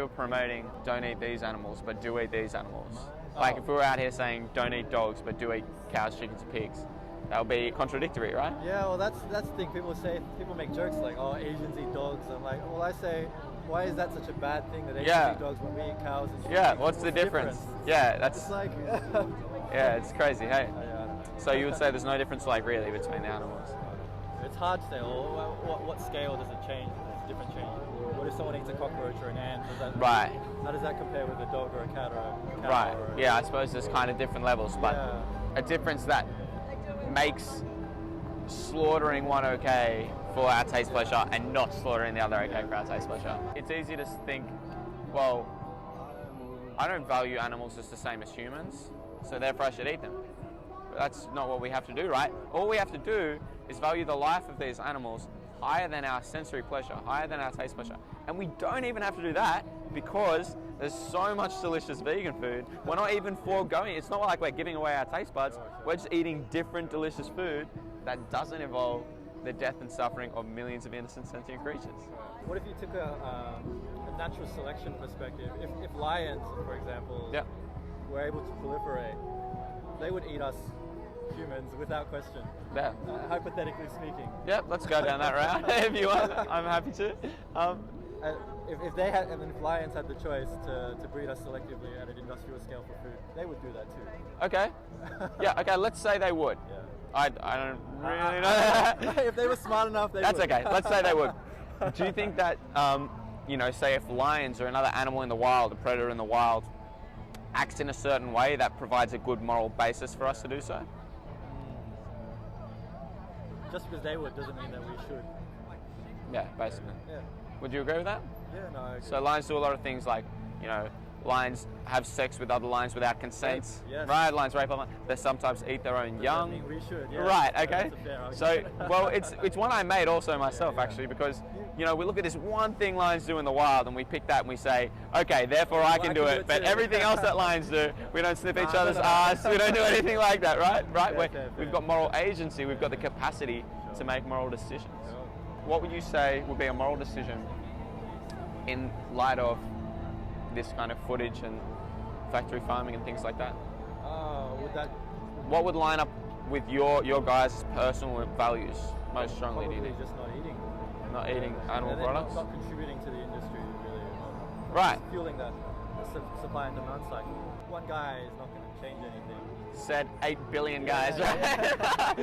were promoting don't eat these animals, but do eat these animals. Like if we were out here saying don't eat dogs, but do eat cows, chickens, and pigs, that would be contradictory, right? Yeah, well, that's the thing. People make jokes like, oh, Asians eat dogs. I'm like, well, I say, why is that such a bad thing that Asians eat dogs when we eat cows and chickens? Yeah, what's the difference? Yeah, that's... It's like... yeah, it's crazy, hey? So you would say there's no difference, like, really, between the animals? It's hard to say. Well, what scale does it change? Does different change? What if someone eats a cockroach or an ant? Right. How does that compare with a dog or a cat or a cow? Right. Or Yeah, I suppose there's kind of different levels, but a difference that makes slaughtering one okay for our taste pleasure and not slaughtering the other okay for our taste pleasure. It's easy to think, well, I don't value animals as the same as humans, so therefore I should eat them. But that's not what we have to do, right? All we have to do is value the life of these animals higher than our sensory pleasure, higher than our taste pleasure. And we don't even have to do that because there's so much delicious vegan food. We're not even foregoing. It's not like we're giving away our taste buds. We're just eating different delicious food that doesn't involve the death and suffering of millions of innocent sentient creatures. What if you took a natural selection perspective? If lions, for example, were able to proliferate, they would eat us humans without question. Yeah. Hypothetically speaking. Yep, let's go down that route if you want. I'm happy to. If they had, and if lions had the choice to breed us selectively at an industrial scale for food, they would do that too. Okay. Yeah. Okay. Let's say they would. Yeah. I don't really know that. If they were smart enough, they That's would. okay. Let's say they would. Do you think that, you know, say if lions or another animal in the wild, a predator in the wild, acts in a certain way that provides a good moral basis for us to do so? Just because they would doesn't mean that we should. Yeah, basically. Yeah. Would you agree with that? Yeah, no, I agree. So lions do a lot of things like, you know, lions have sex with other lions without consent. Yes. Right, lions rape other lions. They sometimes eat their own young. I think we should, yeah. Right, okay. That's a fair argument. So, well, it's one I made also myself actually, because, you know, we look at this one thing lions do in the wild and we pick that and we say, okay, therefore I can do it, but everything else that lions do, we don't snip each other's ass, we don't do anything like that, right? Right? We've got moral agency, we've got the capacity to make moral decisions. What would you say would be a moral decision in light of this kind of footage and factory farming and things like that? What would line up with your guys' personal values most strongly, do you think? Just not eating. Not eating animal products? Not contributing to the industry, really. Right. Just fueling the supply and demand cycle. One guy is not going to change anything. Said 8 billion guys, right?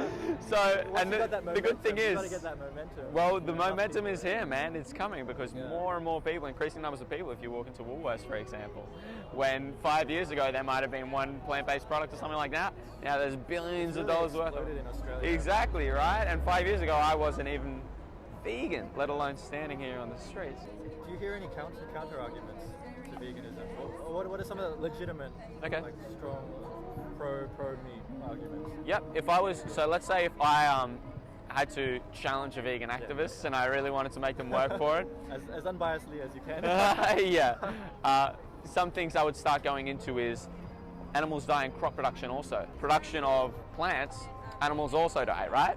So, and the good thing is, got to get that momentum. well, the momentum is here, man. It's coming because more and more people, increasing numbers of people, if you walk into Woolworths, for example, when 5 years ago there might have been one plant-based product or something like that, now there's billions of dollars worth of it. In Australia. Exactly, right? And 5 years ago I wasn't even vegan, let alone standing here on the streets. Do you hear any counter arguments to veganism? What are some of the legitimate, like strong pro meat arguments? Yep. If I was, so let's say if I had to challenge a vegan activist and I really wanted to make them work for it. As unbiasedly as you can. Yeah. Some things I would start going into is animals die in crop production also. Production of plants, animals also die, right?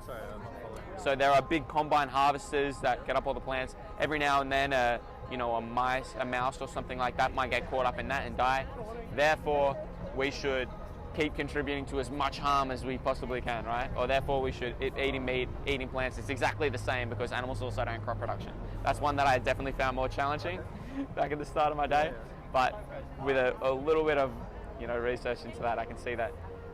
Sorry, I'm not following. So there are big combine harvesters that get up all the plants. Every now and then, you know, a mouse or something like that might get caught up in that and die. Therefore, we should keep contributing to as much harm as we possibly can, right? Or therefore we should, eating meat, eating plants, it's exactly the same because animals also don't crop production. That's one that I definitely found more challenging back at the start of my day. But with a little bit of, you know, research into that, I can see that,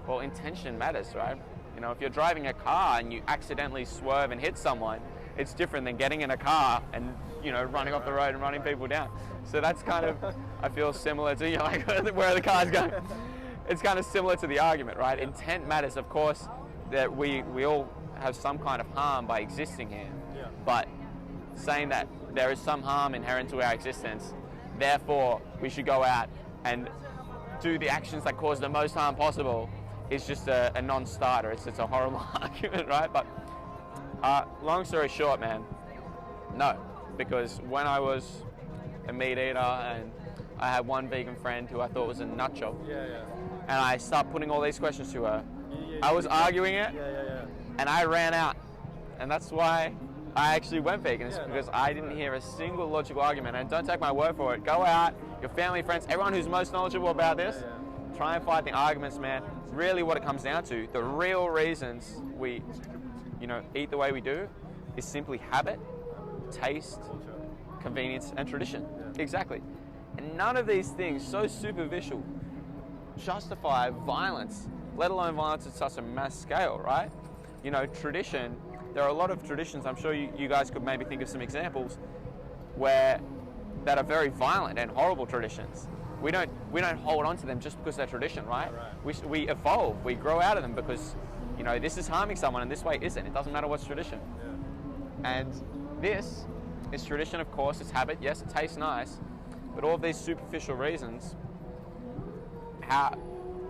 well, intention matters, right? You know, if you're driving a car and you accidentally swerve and hit someone, it's different than getting in a car and, you know, running off the road and running people down. So that's kind of, I feel similar to, you know, like where are the cars going? It's kind of similar to the argument, right? Intent matters, of course, that we all have some kind of harm by existing here. Yeah. But saying that there is some harm inherent to our existence, therefore we should go out and do the actions that cause the most harm possible is just a non-starter. It's a horrible argument, right? But long story short, man, no. Because when I was a meat eater and I had one vegan friend who I thought was a nut job, and I started putting all these questions to her, I was arguing it, and I ran out. And that's why I actually went vegan. It's because I didn't hear a single logical argument. And don't take my word for it. Go out, your family, friends, everyone who's most knowledgeable about this, try and find the arguments, man. Really what it comes down to, the real reasons we, eat the way we do is simply habit, taste, convenience, and tradition. Exactly. And none of these things, so superficial, justify violence, let alone violence at such a mass scale, right? Tradition, there are a lot of traditions, I'm sure you guys could maybe think of some examples that are very violent and horrible traditions. We don't hold on to them just because they're tradition, right? We evolve, we grow out of them because, this is harming someone and this way isn't. It doesn't matter what's tradition. And this is tradition, of course, it's habit, yes, it tastes nice, but all of these superficial reasons, how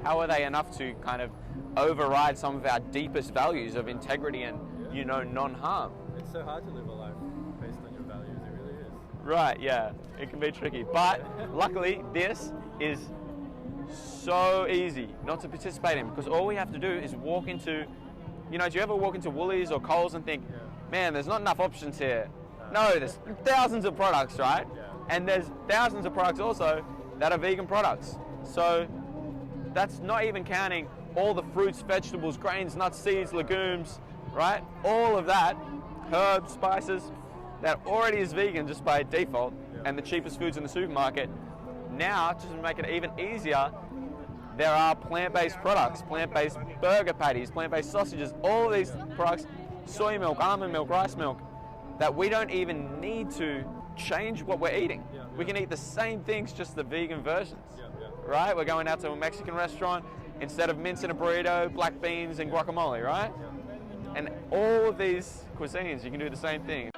are they enough to kind of override some of our deepest values of integrity and, non-harm? It's so hard to live a life based on your values, it really is. Right, yeah, it can be tricky. But luckily, this is so easy not to participate in because all we have to do is walk into, do you ever walk into Woolies or Coles and think, man, there's not enough options here? No, there's thousands of products, right? And there's thousands of products also that are vegan products. So that's not even counting all the fruits, vegetables, grains, nuts, seeds, legumes, right? All of that, herbs, spices, that already is vegan just by default, and the cheapest foods in the supermarket. Now, just to make it even easier, there are plant-based products, plant-based burger patties, plant-based sausages, all of these products, soy milk, almond milk, rice milk, that we don't even need to change what we're eating. We can eat the same things, just the vegan versions, right? We're going out to a Mexican restaurant, instead of mince in a burrito, black beans and guacamole, right? And all of these cuisines, you can do the same thing.